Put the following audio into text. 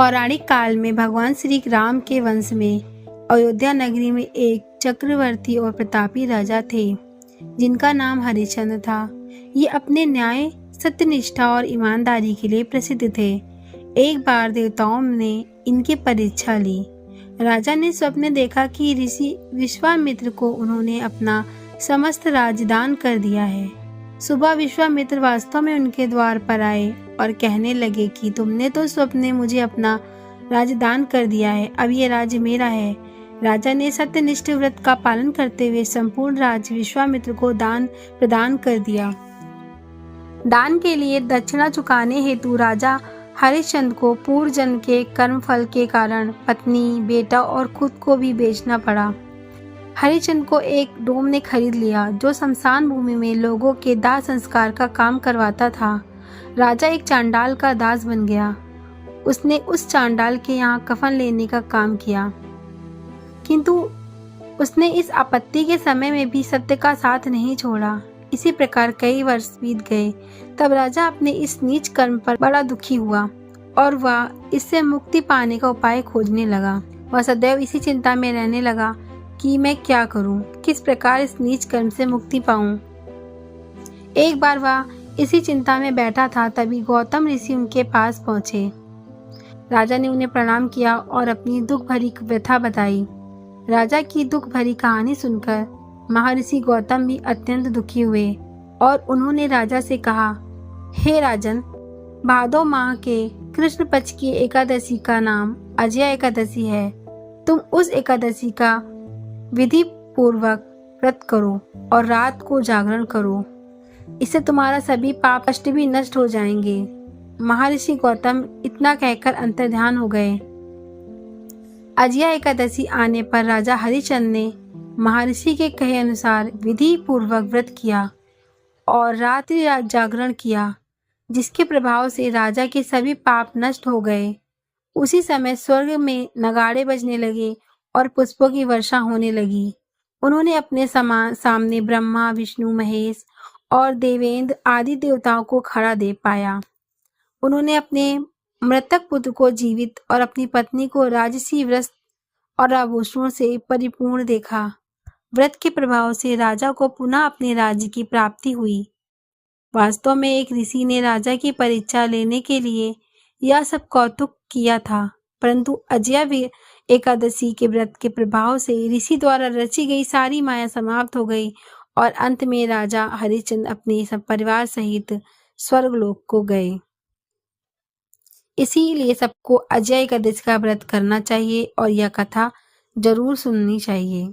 पौराणिक काल में भगवान श्री राम के वंश में अयोध्या नगरी में एक चक्रवर्ती और प्रतापी राजा थे जिनका नाम हरिश्चंद्र था। ये अपने न्याय, सत्यनिष्ठा और ईमानदारी के लिए प्रसिद्ध थे। एक बार देवताओं ने इनकी परीक्षा ली। राजा ने स्वप्न देखा कि ऋषि विश्वामित्र को उन्होंने अपना समस्त राज्य दान कर दिया है। सुबह विश्वामित्र वास्तव में उनके द्वार पर आए और कहने लगे कि तुमने तो स्वप्न में मुझे अपना राज्य दान कर दिया है, अब ये राज्य मेरा है। राजा ने सत्यनिष्ठ व्रत का पालन करते हुए संपूर्ण राज्य विश्वामित्र को दान प्रदान कर दिया। दान के लिए दक्षिणा चुकाने हेतु राजा हरिश्चंद्र को पूर्व जन्म के कर्मफल के कारण पत्नी, बेटा और खुद को भी बेचना पड़ा। हरिश्चंद्र को एक डोम ने खरीद लिया जो शमशान भूमि में लोगों के दाह संस्कार का काम करवाता था। राजा एक चांडाल का दास बन गया। उसने उस चांडाल के यहाँ कफन लेने का काम किया, किंतु उसने इस आपत्ति के समय में भी सत्य का साथ नहीं छोड़ा। इसी प्रकार कई वर्ष बीत गए। तब राजा अपने इस नीच कर्म पर बड़ा दुखी हुआ और वह इससे मुक्ति पाने का उपाय खोजने लगा। वह सदैव इसी चिंता में रहने लगा कि मैं क्या करूं, किस प्रकार इस नीच कर्म से मुक्ति पाऊं। एक बार वह इसी चिंता में बैठा था, तभी गौतम ऋषि उनके पास पहुंचे। राजा ने उन्हें प्रणाम किया और अपनी दुख भरी व्यथा बताई। राजा की दुख भरी कहानी सुनकर महर्षि गौतम भी अत्यंत दुखी हुए और उन्होंने राजा से कहा, हे राजन, भादो माह के कृष्ण पक्ष की एकादशी का नाम अजया एकादशी है। तुम उस एकादशी का विधि पूर्वक व्रत करो और रात को जागरण करो। इससे तुम्हारा सभी पाप कष्ट भी नष्ट हो जाएंगे। महर्षि गौतम इतना कहकर अंतर्ध्यान हो गए। अजया एकादशी आने पर राजा हरिश्चंद्र ने महर्षि के कहे अनुसार विधि पूर्वक व्रत किया और रात्रि रात जागरण किया, जिसके प्रभाव से राजा के सभी पाप नष्ट हो गए। उसी समय स्वर्ग में नगाड़े बजने लगे और पुष्पों की वर्षा होने लगी। उन्होंने अपने सामने ब्रह्मा, विष्णु, महेश और देवेंद्र आदि देवताओं को खड़ा देख पाया। उन्होंने अपने मृतक पुत्र को जीवित और अपनी पत्नी को राजसी वस्त्र और आभूषणों से परिपूर्ण देखा। व्रत के प्रभाव से राजा को पुनः अपने राज्य की प्राप्ति हुई। वास्तव में एक ऋषि ने राजा की परीक्षा लेने के लिए यह सब कौतुक किया था, परंतु अजया एकादशी के व्रत के प्रभाव से ऋषि द्वारा रची गई सारी माया समाप्त हो गई और अंत में राजा हरिश्चंद्र अपने सब परिवार सहित स्वर्गलोक को गए। इसीलिए सबको अजया एकादशी का व्रत करना चाहिए और यह कथा जरूर सुननी चाहिए।